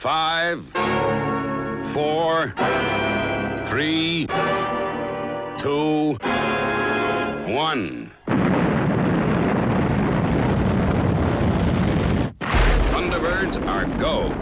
5, 4, 3, 2, 1. Thunderbirds are go.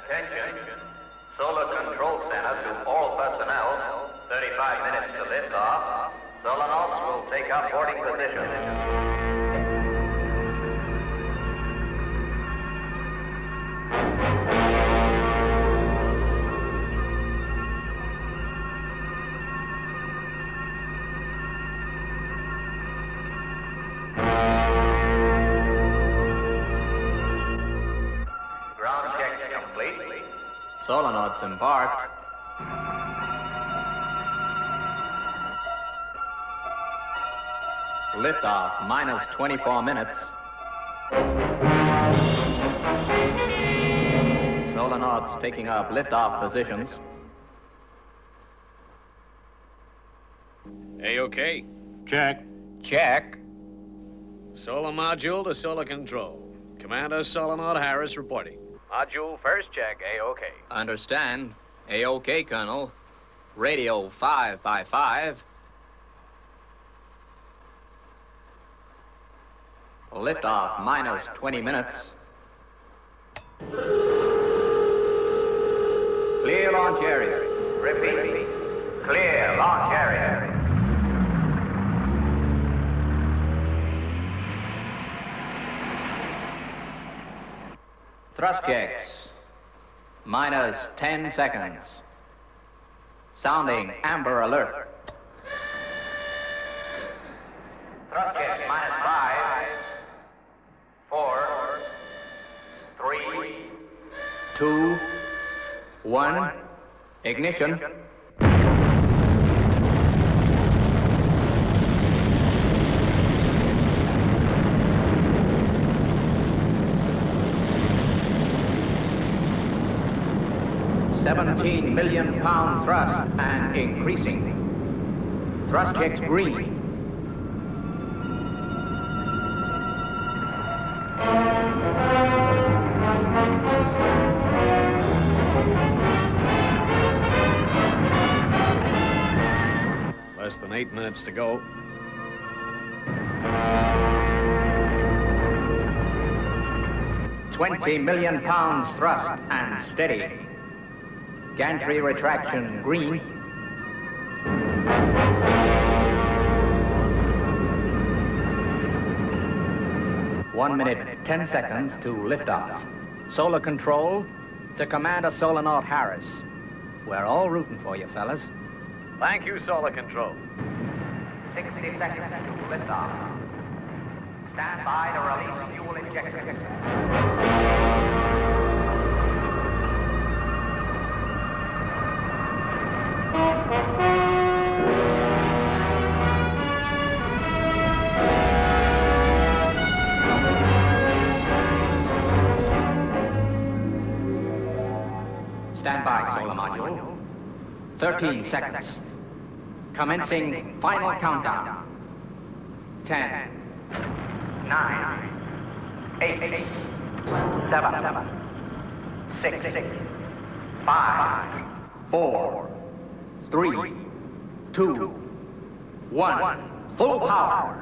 Attention. Solar Control Center to all personnel. 35 minutes to lift off. Solanauts will take up boarding position. Solanauts embarked. Liftoff minus 24 minutes. Solanauts taking up liftoff positions. A-OK. Check. Check. Solar module to solar control. Commander Solanaut Harris reporting. Module first check, A-OK. Understand. A-OK, Colonel. Radio 5x5. Liftoff minus 20 minutes. Clear launch area. Repeat. Clear launch area. Thrust checks. Minus 10 seconds. Sounding amber alert. Thrust checks minus 5, 4, 3, 2, 1. Ignition. £17 million thrust and increasing. Thrust checks green. Less than 8 minutes to go. £20 million thrust and steady. Gantry retraction green. One minute, 10 seconds to liftoff. Solar control to Commander Solanaut Harris. We're all rooting for you, fellas. Thank you, Solar Control. 60 seconds to liftoff. Stand by to release fuel injectors. Stand by, solar module. 13 seconds. Commencing final countdown. 10, 9, 8, 7, 6, 5, 4, 3, 2, 1. Full power.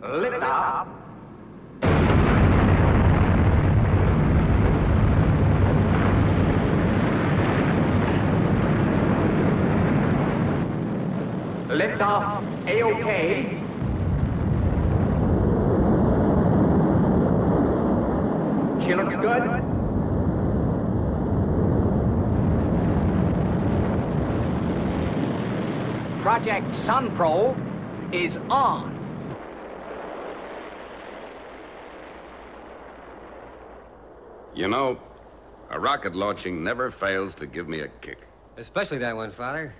Lift off. Lift off. A-OK. She looks good. Project Sun Probe is on. You know, a rocket launching never fails to give me a kick. Especially that one, Father.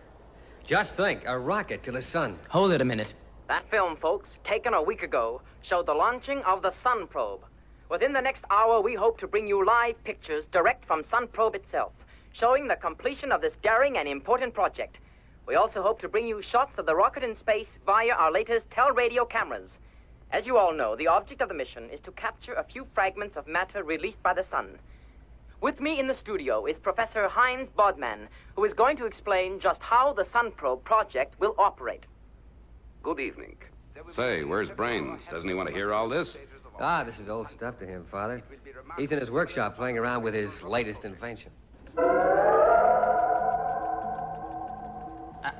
Just think, a rocket to the sun. Hold it a minute. That film, folks, taken a week ago, showed the launching of the Sun Probe. Within the next hour, we hope to bring you live pictures direct from Sun Probe itself, showing the completion of this daring and important project. We also hope to bring you shots of the rocket in space via our latest tel-radio cameras. As you all know, the object of the mission is to capture a few fragments of matter released by the sun. With me in the studio is Professor Heinz Bodman, who is going to explain just how the Sun Probe project will operate. Good evening. Say, where's Brains? Doesn't he want to hear all this? Ah, this is old stuff to him, Father. He's in his workshop playing around with his latest invention.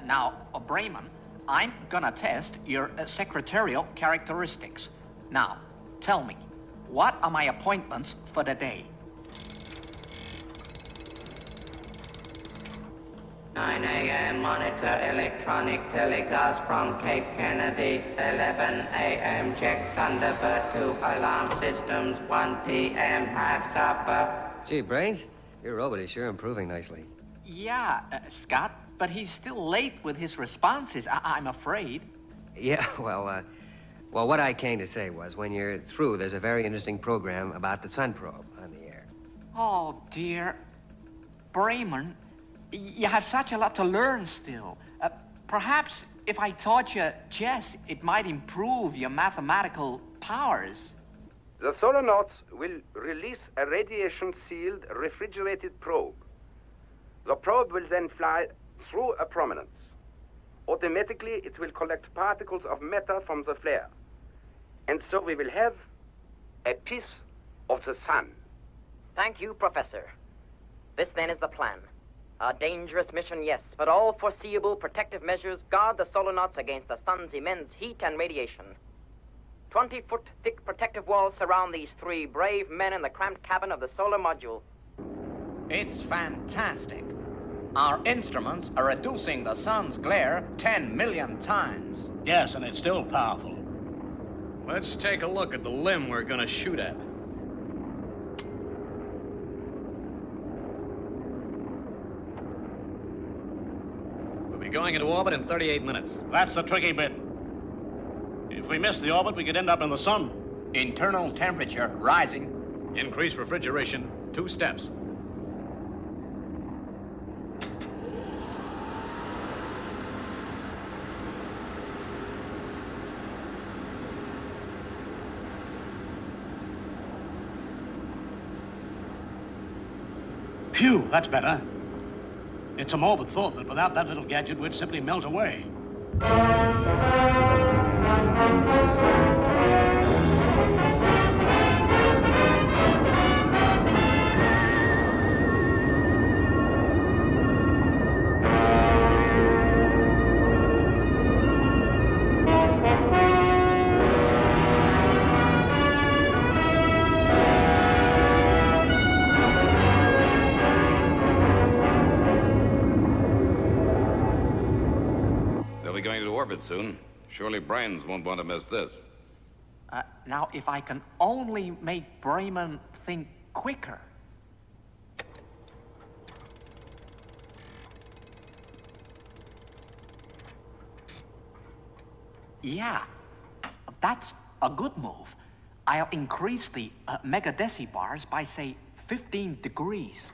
Now, Bremen, I'm gonna test your secretarial characteristics. Now, tell me, what are my appointments for the day? 9 a.m. monitor electronic telecast from Cape Kennedy. 11 a.m. check Thunderbird 2 alarm systems. 1 p.m. have supper. Gee, Brains, your robot is sure improving nicely. Yeah, Scott, but he's still late with his responses, I'm afraid. Yeah, well, what I came to say was, when you're through, there's a very interesting program about the Sun Probe on the air. Oh, dear. Bremen, you have such a lot to learn still. Perhaps if I taught you chess, it might improve your mathematical powers. The solonauts will release a radiation-sealed, refrigerated probe. The probe will then fly through a prominence. Automatically, it will collect particles of matter from the flare. And so we will have a piece of the sun. Thank you, Professor. This, then, is the plan. A dangerous mission, yes, but all foreseeable protective measures guard the solonauts against the sun's immense heat and radiation. 20-foot thick protective walls surround these three brave men in the cramped cabin of the solar module. It's fantastic. Our instruments are reducing the sun's glare 10 million times. Yes, and it's still powerful. Let's take a look at the limb we're gonna shoot at. We'll be going into orbit in 38 minutes. That's the tricky bit. If we miss the orbit, we could end up in the sun. Internal temperature rising. Increase refrigeration, 2 steps. Phew, that's better. It's a morbid thought that without that little gadget, we'd simply melt away. Orbit soon. Surely Brains won't want to miss this. Now, if I can only make Bremen think quicker. Yeah, that's a good move. I'll increase the megadecibars by, say, 15 degrees.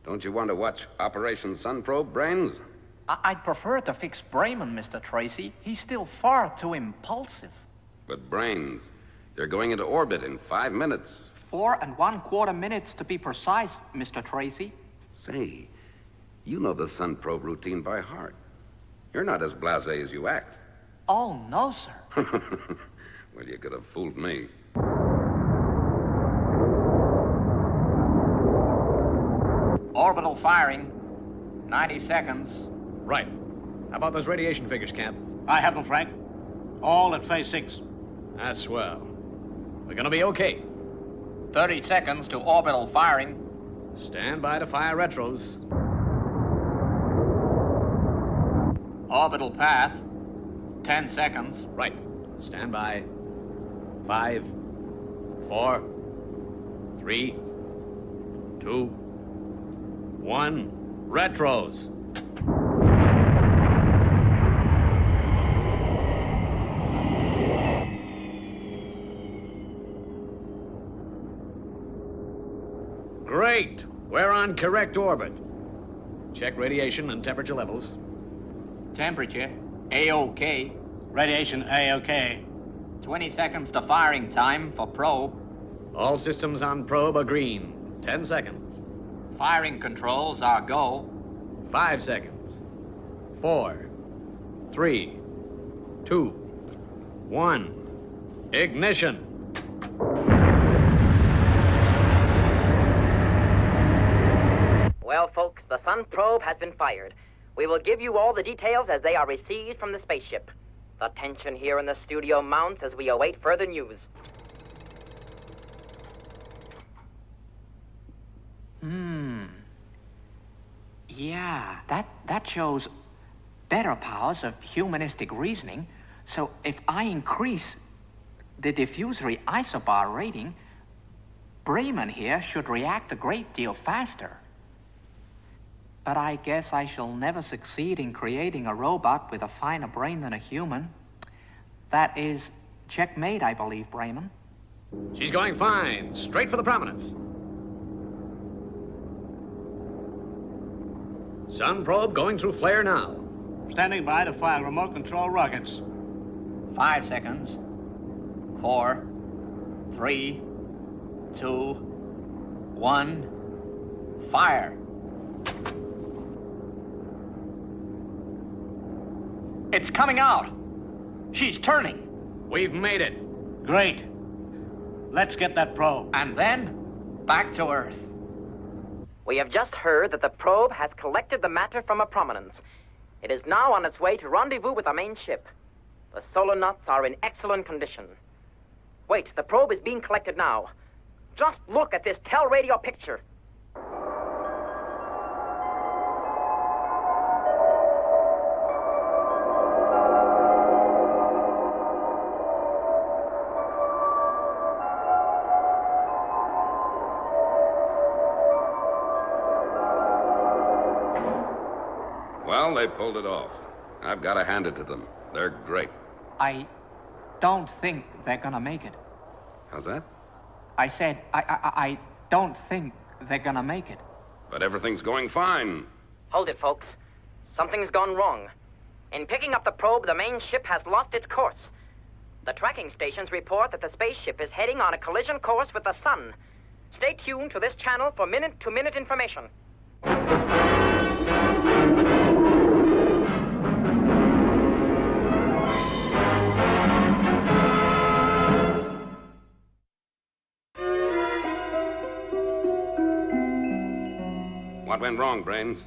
Don't you want to watch Operation Sun Probe, Brains? I'd prefer to fix Bremen, Mr. Tracy. He's still far too impulsive. But Brains, they're going into orbit in 5 minutes. 4 1/4 minutes to be precise, Mr. Tracy. Say, you know the Sun Probe routine by heart. You're not as blasé as you act. Oh, no, sir. Well, you could have fooled me. Orbital firing. 90 seconds. Right. How about those radiation figures, Cap? I have them, Frank. All at phase 6. That's swell. We're gonna be okay. 30 seconds to orbital firing. Stand by to fire retros. Orbital path. 10 seconds. Right. Stand by. 5, 4, 3, 2, 1. Retros. Great. We're on correct orbit. Check radiation and temperature levels. Temperature, A-OK. Radiation A-OK. 20 seconds to firing time for probe. All systems on probe are green. 10 seconds. Firing controls are go. 5 seconds. 4, 3, 2, 1. Ignition. Well, folks, the Sun probe has been fired. We will give you all the details as they are received from the spaceship. The tension here in the studio mounts as we await further news. Yeah, that shows better powers of humanistic reasoning. So if I increase the diffusory isobar rating, Bremen here should react a great deal faster. But I guess I shall never succeed in creating a robot with a finer brain than a human. That is checkmate, I believe, Bremen. She's going fine. Straight for the prominence. Sun probe going through flare now. Standing by to fire remote control rockets. 5 seconds. 4, 3, 2, 1. Fire. It's coming out. She's turning. We've made it. Great. Let's get that probe. And then, back to Earth. We have just heard that the probe has collected the matter from a prominence. It is now on its way to rendezvous with the main ship. The solar nuts are in excellent condition. Wait, the probe is being collected now. Just look at this tel-radio picture. Well, they pulled it off. I've got to hand it to them. They're great. I don't think they're gonna make it. How's that? I said, I don't think they're gonna make it. But everything's going fine. Hold it, folks. Something's gone wrong. In picking up the probe, the main ship has lost its course. The tracking stations report that the spaceship is heading on a collision course with the sun. Stay tuned to this channel for minute-to-minute information. What went wrong, Brains?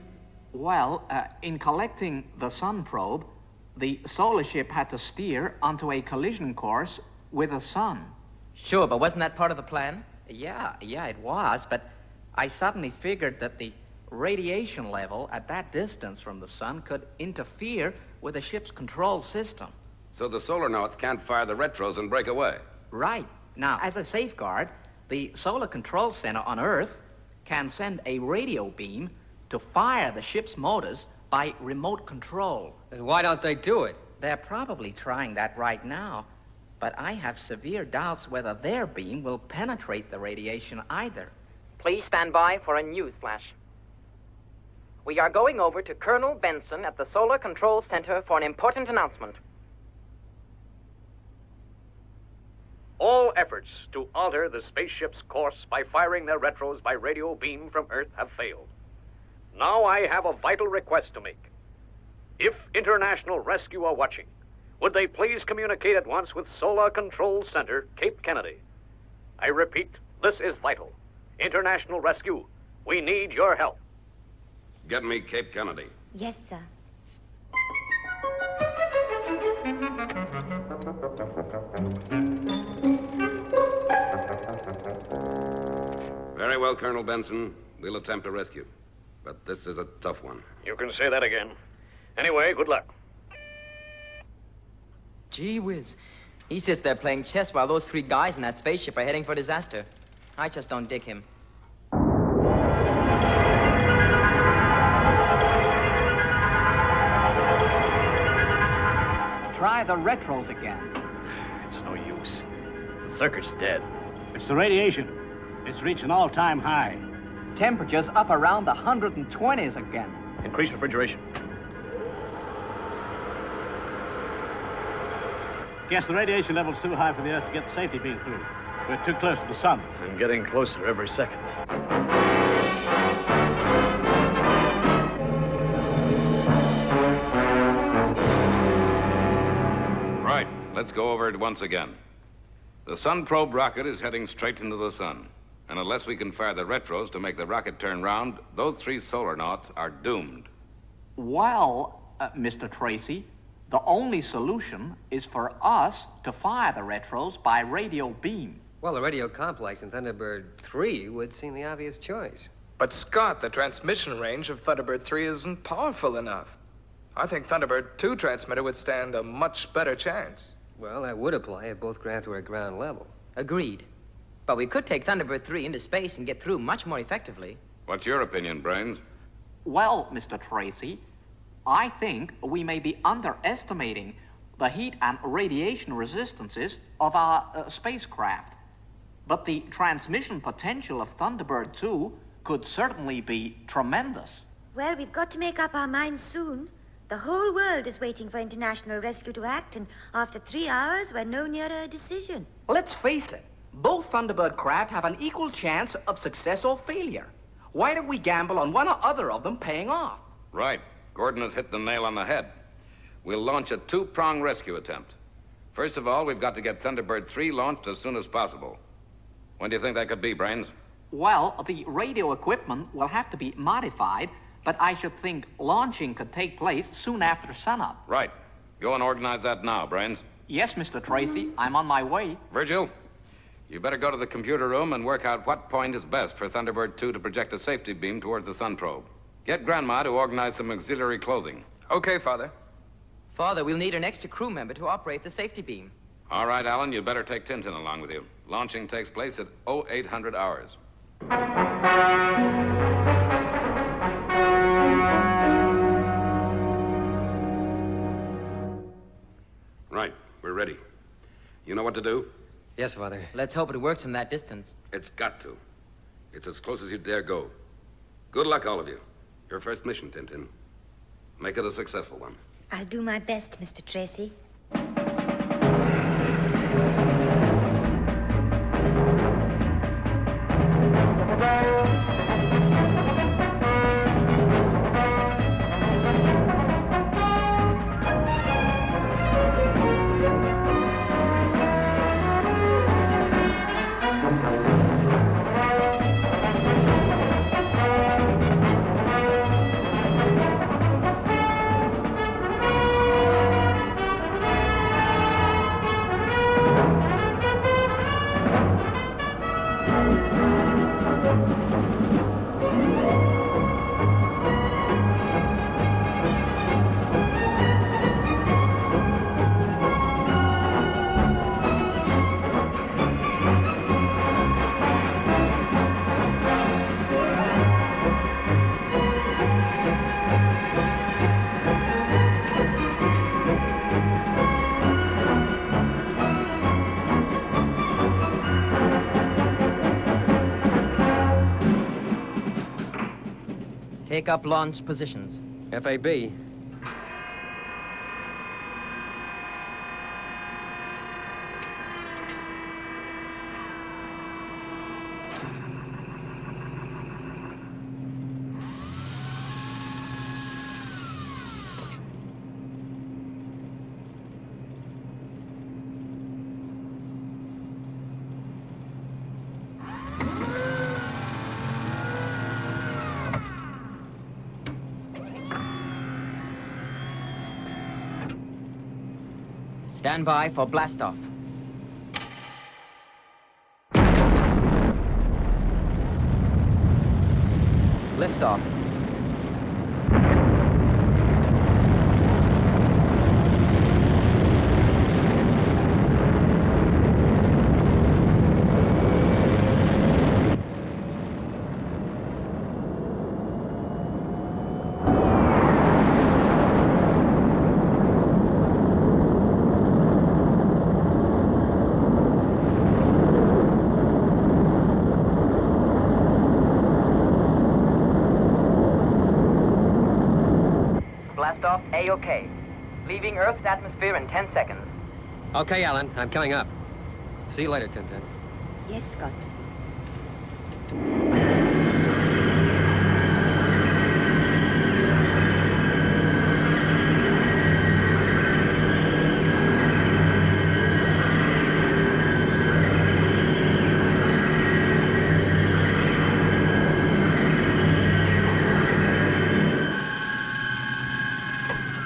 Well, in collecting the Sun probe, the solar ship had to steer onto a collision course with the sun. Sure, but wasn't that part of the plan? Yeah, it was, but I suddenly figured that the radiation level at that distance from the sun could interfere with the ship's control system. So the solar nauts can't fire the retros and break away. Right. Now, as a safeguard, the Solar Control Center on Earth can send a radio beam to fire the ship's motors by remote control. And why don't they do it? They're probably trying that right now, but I have severe doubts whether their beam will penetrate the radiation either. Please stand by for a news flash. We are going over to Colonel Benson at the Solar Control Center for an important announcement. All efforts to alter the spaceship's course by firing their retros by radio beam from Earth have failed. Now I have a vital request to make. If International Rescue are watching, would they please communicate at once with Solar Control Center, Cape Kennedy? I repeat, this is vital. International Rescue, we need your help. Get me Cape Kennedy. Yes, sir. Very well, Colonel Benson. We'll attempt a rescue. But this is a tough one. You can say that again. Anyway, good luck. Gee whiz. He sits there playing chess while those three guys in that spaceship are heading for disaster. I just don't dig him. Try the retros again. It's no use. The circuit's dead. It's the radiation. It's reached an all-time high. Temperatures up around the 120s again. Increase refrigeration. Guess the radiation level's too high for the Earth to get the safety beam through. We're too close to the sun. I'm getting closer every second. Right, let's go over it once again. The Sun probe rocket is heading straight into the sun. And unless we can fire the retros to make the rocket turn round, those three solar nauts are doomed. Well, Mr. Tracy, the only solution is for us to fire the retros by radio beam. Well, the radio complex in Thunderbird 3 would seem the obvious choice. But, Scott, the transmission range of Thunderbird 3 isn't powerful enough. I think Thunderbird 2 transmitter would stand a much better chance. Well, that would apply if both craft were at ground level. Agreed. But we could take Thunderbird 3 into space and get through much more effectively. What's your opinion, Brains? Well, Mr. Tracy, I think we may be underestimating the heat and radiation resistances of our spacecraft. But the transmission potential of Thunderbird 2 could certainly be tremendous. Well, we've got to make up our minds soon. The whole world is waiting for international rescue to act, and after 3 hours, we're no nearer a decision. Let's face it, both Thunderbird craft have an equal chance of success or failure. Why don't we gamble on one or other of them paying off? Right. Gordon has hit the nail on the head. We'll launch a two-prong rescue attempt. First of all, we've got to get Thunderbird 3 launched as soon as possible. When do you think that could be, Brains? Well, the radio equipment will have to be modified, but I should think launching could take place soon after sunup. Right. Go and organize that now, Brains. Yes, Mr. Tracy, I'm on my way. Virgil, you better go to the computer room and work out what point is best for Thunderbird 2 to project a safety beam towards the sun probe. Get Grandma to organize some auxiliary clothing. Okay, Father. Father, we'll need an extra crew member to operate the safety beam. All right, Alan, you'd better take Tintin along with you. Launching takes place at 0800 hours. Right, we're ready. You know what to do? Yes, Father. Let's hope it works from that distance. It's got to. It's as close as you dare go. Good luck, all of you. Your first mission, Tintin. Make it a successful one. I'll do my best, Mr. Tracy. take up launch positions. FAB. Stand by for blastoff. Liftoff. Blastoff A-OK. Leaving Earth's atmosphere in 10 seconds. Okay, Alan, I'm coming up. See you later, Tintin. Yes, Scott.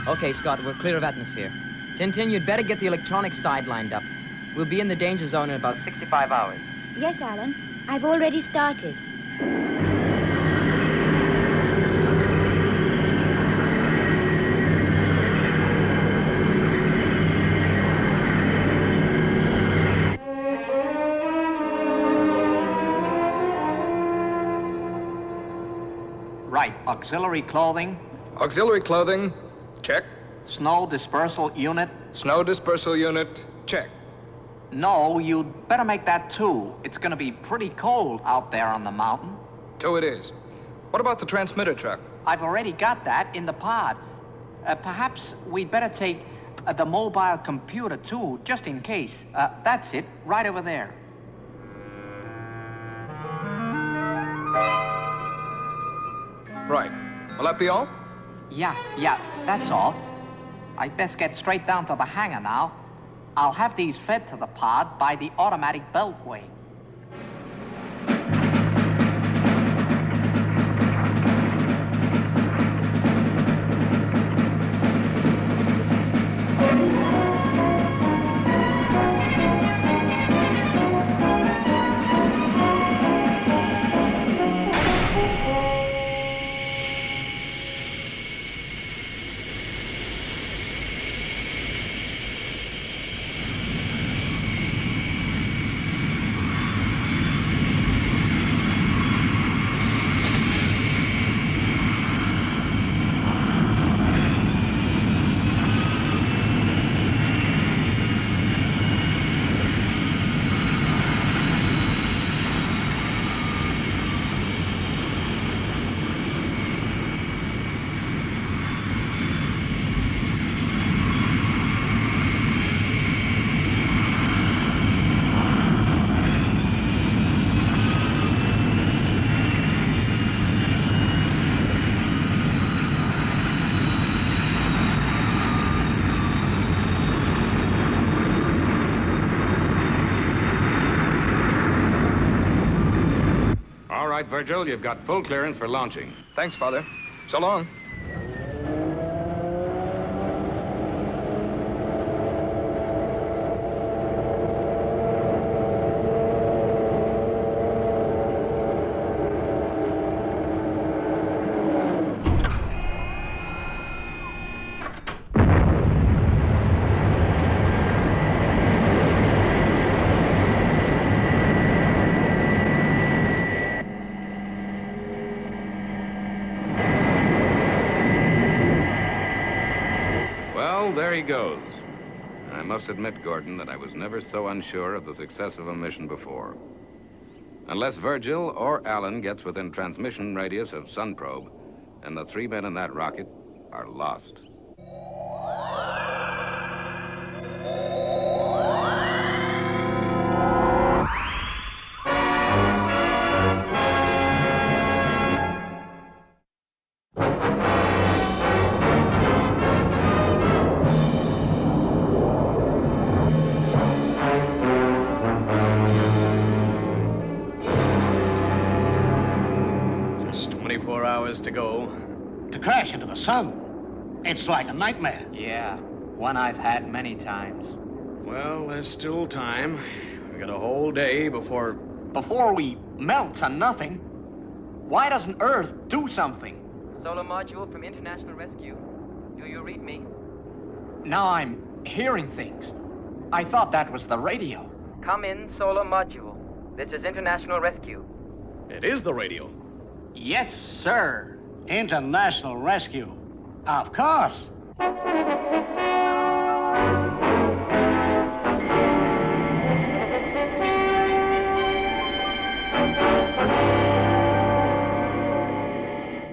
Okay, Scott, we're clear of atmosphere. Tintin, you'd better get the electronics side lined up. We'll be in the danger zone in about 65 hours. Yes, Alan. I've already started. Right, auxiliary clothing. Auxiliary clothing, check. Snow dispersal unit. Snow dispersal unit, check. No, you'd better make that 2. It's gonna be pretty cold out there on the mountain. 2 it is. What about the transmitter truck? I've already got that in the pod. Perhaps we'd better take the mobile computer, too, just in case. That's it, right over there. Right. Will that be all? Yeah, that's all. I'd best get straight down to the hangar now. I'll have these fed to the pod by the automatic beltway. All right, Virgil, you've got full clearance for launching. Thanks, Father. So long. Well, there he goes. I must admit, Gordon, that I was never so unsure of the success of a mission before. Unless Virgil or Alan gets within transmission radius of Sun Probe, and the 3 men in that rocket are lost. Just 24 hours to go. To crash into the sun. It's like a nightmare. Yeah, one I've had many times. Well, there's still time. We got a whole day before... Before we melt to nothing, why doesn't Earth do something? Solar module from International Rescue. Do you read me? Now I'm hearing things. I thought that was the radio. Come in, solar module. This is International Rescue. It is the radio. Yes, sir. International Rescue. Of course.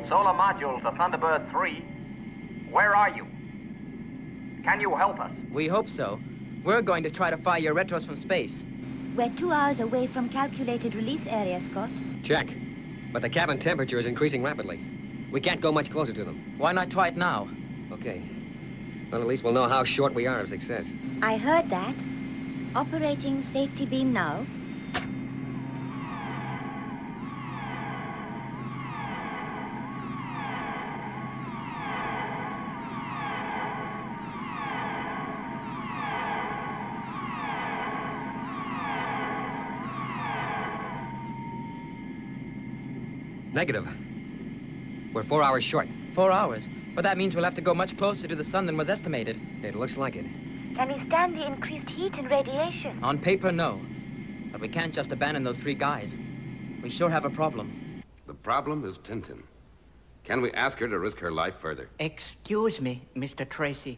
Solar module to Thunderbird 3. Where are you? Can you help us? We hope so. We're going to try to fire your retros from space. We're 2 hours away from calculated release area, Scott. Check. But the cabin temperature is increasing rapidly. We can't go much closer to them. Why not try it now? Okay. Well, at least we'll know how short we are of success. I heard that. Operating safety beam now. Negative. We're 4 hours short. 4 hours? But that means we'll have to go much closer to the sun than was estimated. It looks like it. Can we stand the increased heat and radiation? On paper, no. But we can't just abandon those 3 guys. We sure have a problem. The problem is Tintin. Can we ask her to risk her life further? Excuse me, Mr. Tracy.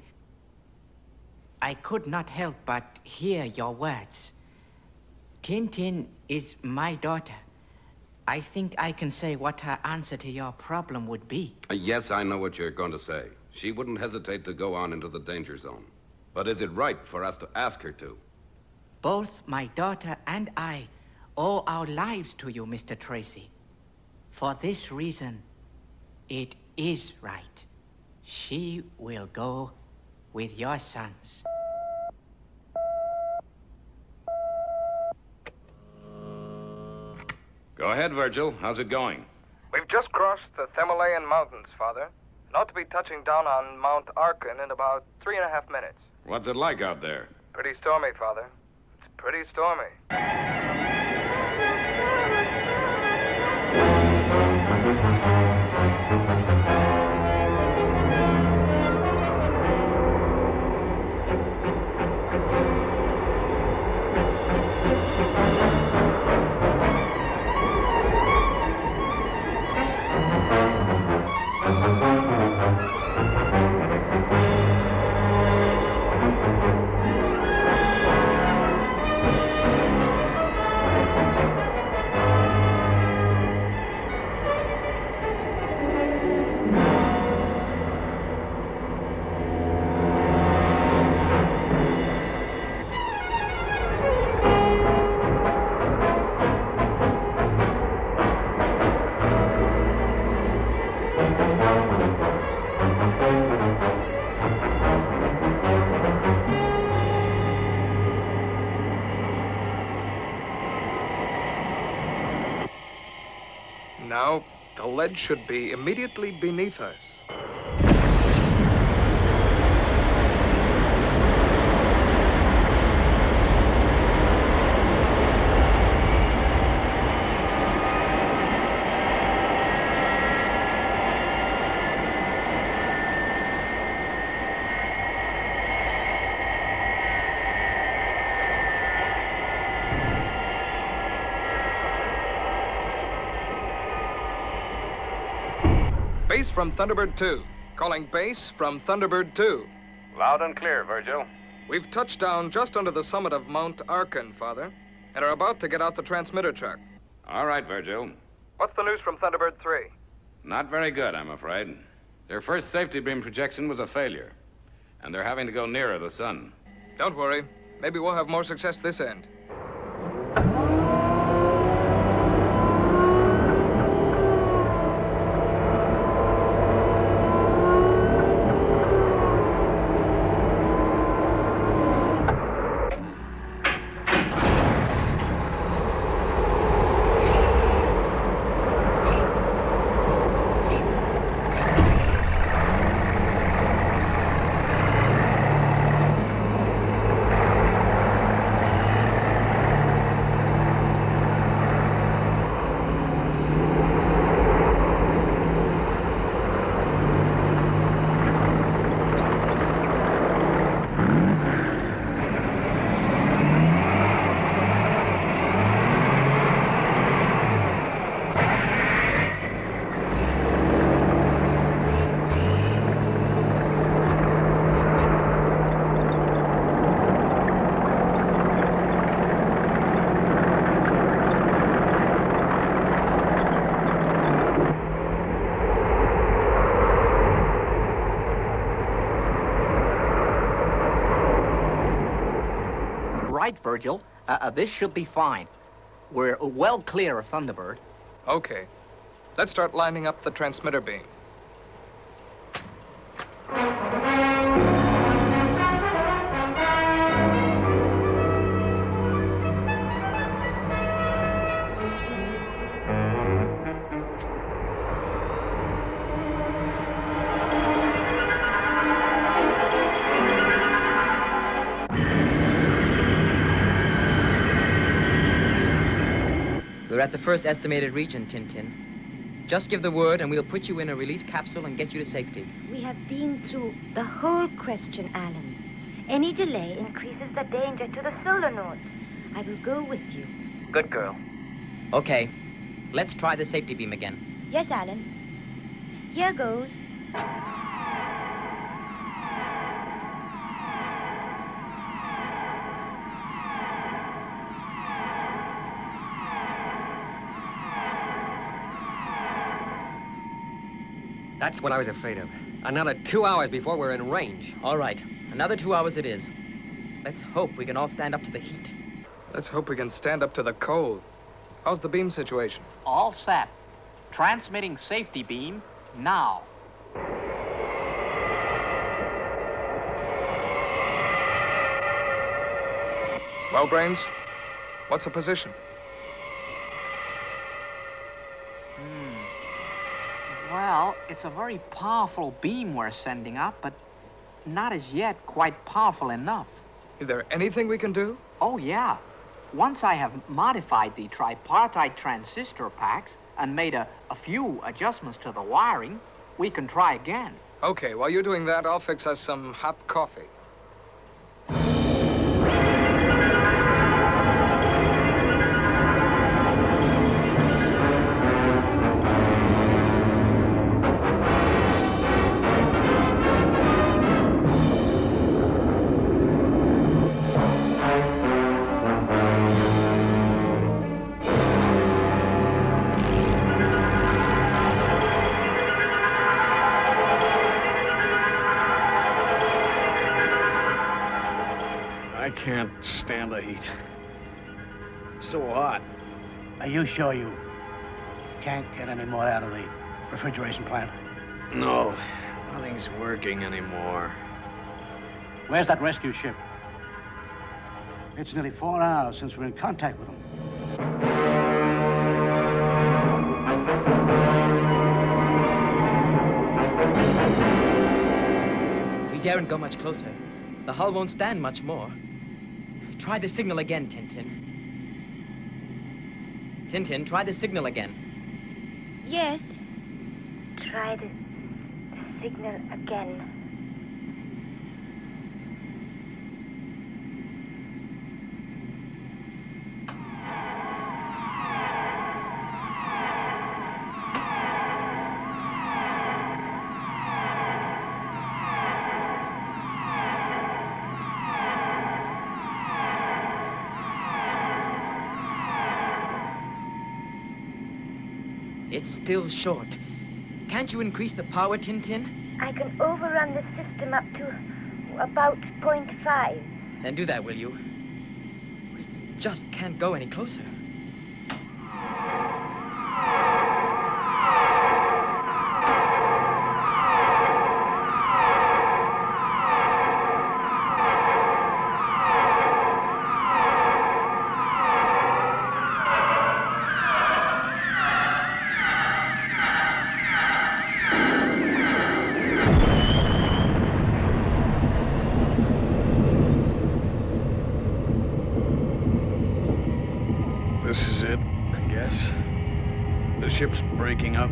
I could not help but hear your words. Tintin is my daughter. I think I can say what her answer to your problem would be. Yes, I know what you're going to say. She wouldn't hesitate to go on into the danger zone. But is it right for us to ask her to? Both my daughter and I owe our lives to you, Mr. Tracy. For this reason, it is right. She will go with your sons. Go ahead, Virgil. How's it going? We've just crossed the Himalayan mountains, Father. And ought to be touching down on Mount Arkan in about 3.5 minutes. What's it like out there? Pretty stormy, Father. It's pretty stormy. Now, the ledge should be immediately beneath us. Base from Thunderbird 2. Calling base from Thunderbird 2. Loud and clear, Virgil. We've touched down just under the summit of Mount Arkan, Father, and are about to get out the transmitter track. All right, Virgil. What's the news from Thunderbird 3? Not very good, I'm afraid. Their first safety beam projection was a failure, and they're having to go nearer the sun. Don't worry. Maybe we'll have more success this end. Right, Virgil. This should be fine. We're well clear of Thunderbird. Okay. Let's start lining up the transmitter beam. We're at the first estimated region, Tintin. Just give the word and we'll put you in a release capsule and get you to safety. We have been through the whole question, Alan. Any delay increases the danger to the solar nodes. I will go with you. Good girl. Okay, let's try the safety beam again. Yes, Alan. Here goes. That's what I was afraid of. Another 2 hours before we're in range. All right, another 2 hours it is. Let's hope we can all stand up to the heat. Let's hope we can stand up to the cold. How's the beam situation? All set. Transmitting safety beam now. Well, Brains, what's the position? Well, it's a very powerful beam we're sending up, but not as yet quite powerful enough. Is there anything we can do? Oh, yeah. Once I have modified the tripartite transistor packs and made a few adjustments to the wiring, we can try again. Okay, while you're doing that, I'll fix us some hot coffee. I can't stand the heat. So hot. Are you sure you can't get any more out of the refrigeration plant? No, nothing's working anymore. Where's that rescue ship? It's nearly 4 hours since we're in contact with them. We daren't go much closer. The hull won't stand much more. Try the signal again, Tintin. Tintin, try the signal again. Yes. Try the signal again. It's still short. Can't you increase the power, Tintin? I can overrun the system up to about 0.5. Then do that, will you? We just can't go any closer. This is it, I guess. The ship's breaking up.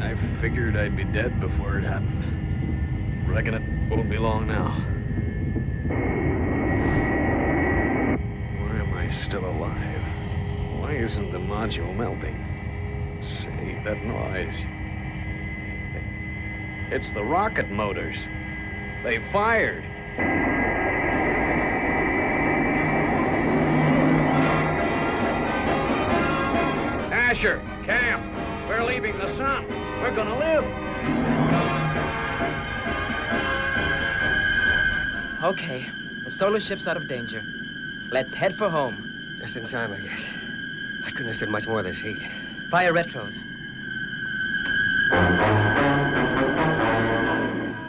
I figured I'd be dead before it happened. Reckon it won't be long now. Why am I still alive? Why isn't the module melting? Say, that noise. It's the rocket motors. They fired. Asher, Cam, we're leaving the sun. We're gonna live. Okay, the solar ship's out of danger. Let's head for home. Just in time, I guess. I couldn't have stood much more of this heat. Fire retros.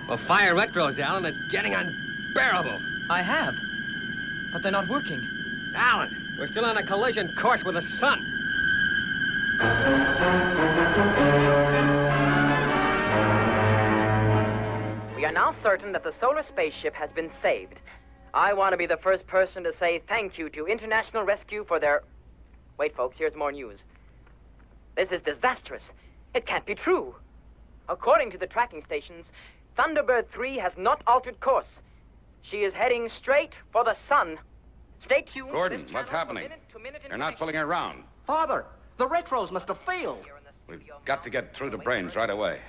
Well, fire retros, Alan. It's getting unbearable. I have, but they're not working. Alan, we're still on a collision course with the sun. We are now certain that the solar spaceship has been saved. I want to be the first person to say thank you to International Rescue for their... Wait, folks, here's more news. This is disastrous. It can't be true. According to the tracking stations, Thunderbird 3 has not altered course. She is heading straight for the sun. Stay tuned. Gordon, what's happening? They're not pulling her around. Father, the retros must have failed. We've got to get through to Brains right away.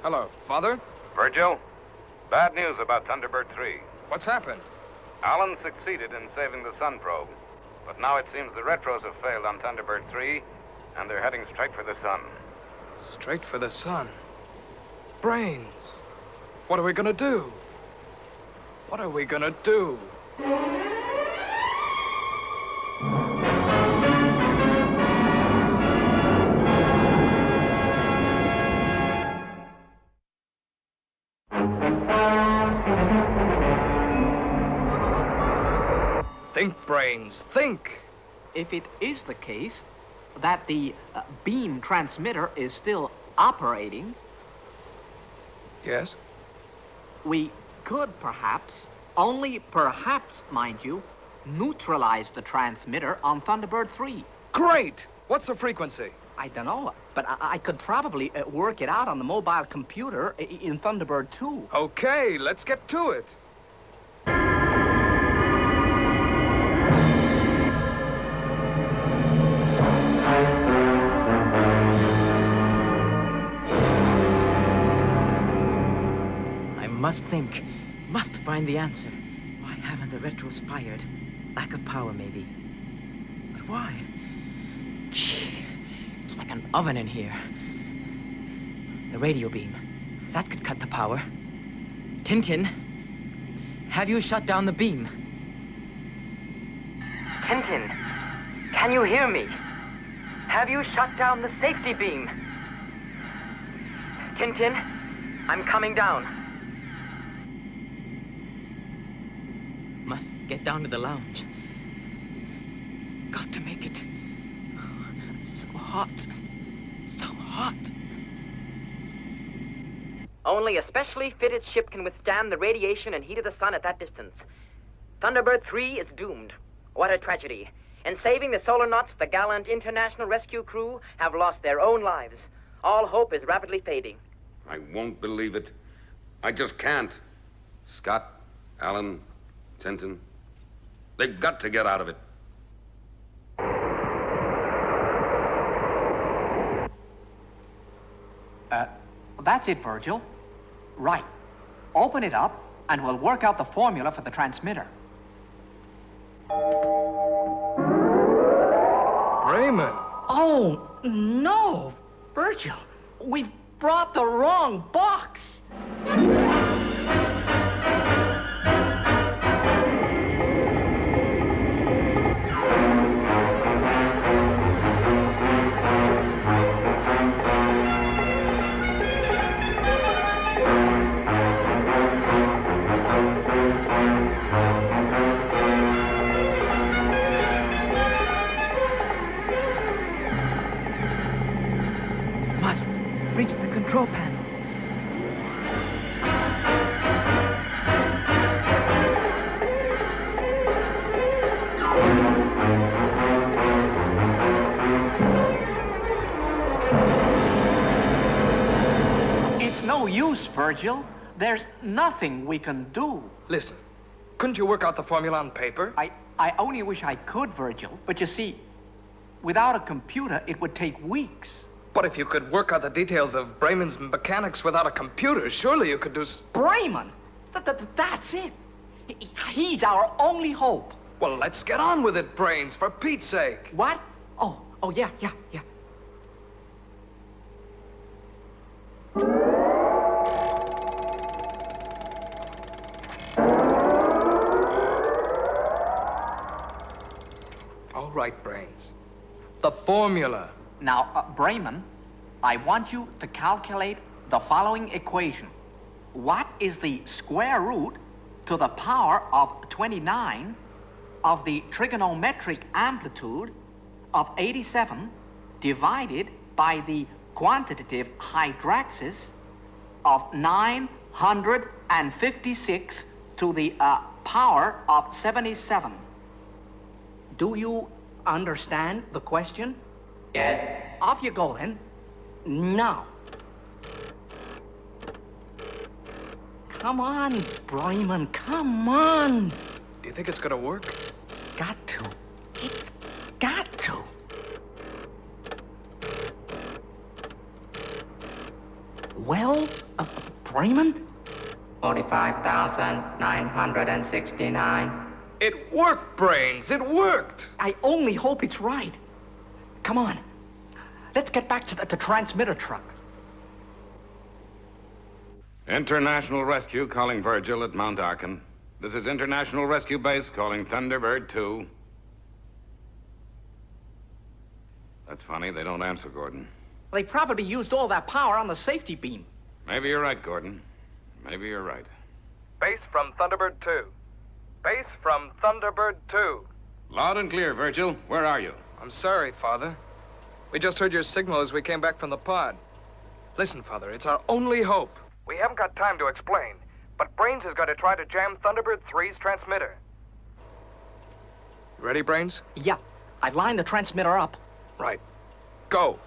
Hello, Father? Virgil, bad news about Thunderbird 3. What's happened? Alan succeeded in saving the Sun probe, but now it seems the retros have failed on Thunderbird 3, and they're heading straight for the sun. Straight for the sun. Brains. What are we gonna do? What are we gonna do? Think, Brains, think! If it is the case that the beam transmitter is still operating... Yes? We could perhaps, only perhaps, mind you, neutralize the transmitter on Thunderbird 3. Great! What's the frequency? I don't know, but I could probably work it out on the mobile computer in Thunderbird 2. Okay, let's get to it. Must find the answer. Why haven't the retros fired? Lack of power, maybe. But why? Gee, it's like an oven in here. The radio beam. That could cut the power. Tintin, have you shut down the beam? Tintin, can you hear me? Have you shut down the safety beam? Tintin, I'm coming down. Must get down to the lounge. Got to make it. So hot. So hot. Only a specially fitted ship can withstand the radiation and heat of the sun at that distance. Thunderbird 3 is doomed. What a tragedy. In saving the Solarnauts, the gallant international rescue crew have lost their own lives. All hope is rapidly fading. I won't believe it. I just can't. Scott, Alan, Tintin, they've got to get out of it. That's it, Virgil. Right. Open it up, and we'll work out the formula for the transmitter. Raymond. Oh, no! Virgil, we've brought the wrong box! Must reach the control panel. It's no use, Virgil. There's nothing we can do. Listen, couldn't you work out the formula on paper? I only wish I could, Virgil. But you see, without a computer, it would take weeks. But if you could work out the details of Bremen's mechanics without a computer, surely you could do... Bremen? That's it. He's our only hope. Well, let's get on with it, Brains, for Pete's sake. What? Oh, yeah. All right, Brains. The formula. Now, Bremen, I want you to calculate the following equation. What is the square root to the power of 29 of the trigonometric amplitude of 87 divided by the quantitative hydraxis of 956 to the power of 77? Do you understand the question? Yes. Off you go, then. Now. Come on, Bremen, come on. Do you think it's gonna work? Got to. It's got to. Well, Bremen? 45,969. It worked, Brains, it worked! I only hope it's right. Come on. Let's get back to the transmitter truck. International Rescue calling Virgil at Mount Arkin. This is International Rescue Base calling Thunderbird 2. That's funny, they don't answer, Gordon. They probably used all that power on the safety beam. Maybe you're right, Gordon. Maybe you're right. Base from Thunderbird 2. Base from Thunderbird 2. Loud and clear, Virgil. Where are you? I'm sorry, Father. We just heard your signal as we came back from the pod. Listen, Father, it's our only hope. We haven't got time to explain, but Brains has got to try to jam Thunderbird 3's transmitter. You ready, Brains? Yeah. I've lined the transmitter up. Right. Go.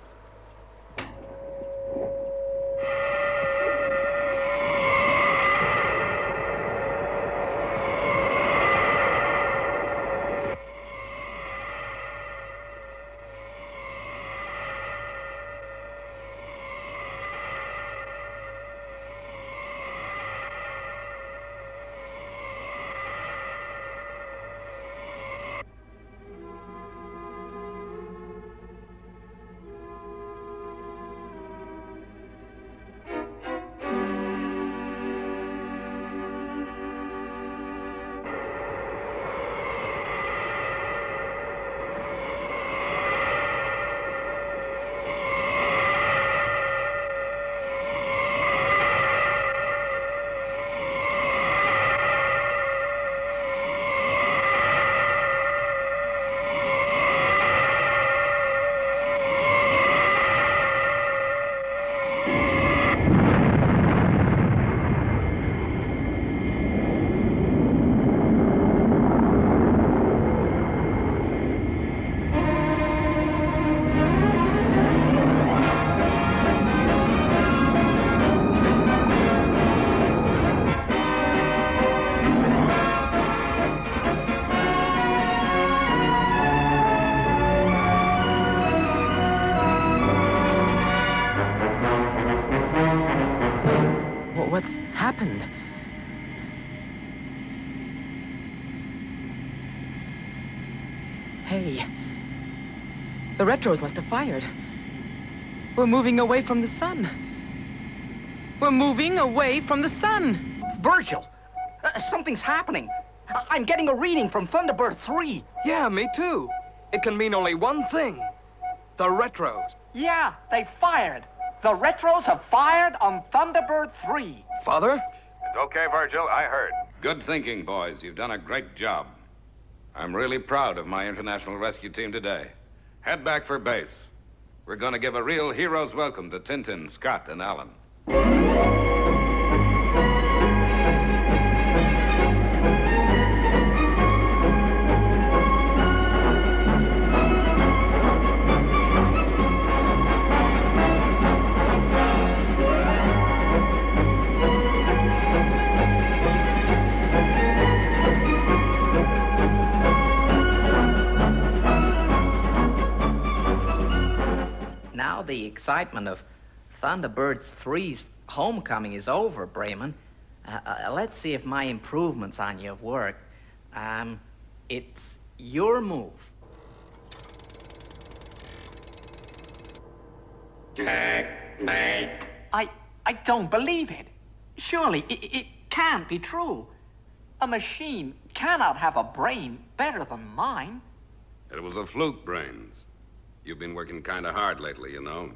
What's happened? Hey, The retros must have fired. We're moving away from the sun. We're moving away from the sun. Virgil, something's happening. I'm getting a reading from Thunderbird 3. Yeah, me too. It can mean only one thing. The retros. Yeah, they fired. The retros have fired on Thunderbird 3. Father? It's okay, Virgil. I heard. Good thinking, boys. You've done a great job. I'm really proud of my international rescue team today. Head back for base. We're going to give a real hero's welcome to Tintin, Scott, and Alan. Now the excitement of Thunderbird 3's homecoming is over, Bremen. Let's see if my improvements on you have worked. It's your move. I don't believe it. Surely it can't be true. A machine cannot have a brain better than mine. It was a fluke, Brains. You've been working kind of hard lately, you know.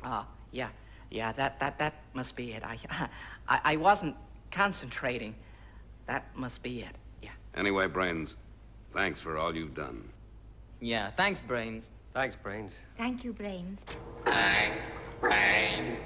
Yeah, that must be it. I wasn't concentrating. That must be it, yeah. Anyway, Brains, thanks for all you've done. Yeah, thanks, Brains. Thanks, Brains. Thank you, Brains. Thanks, Brains.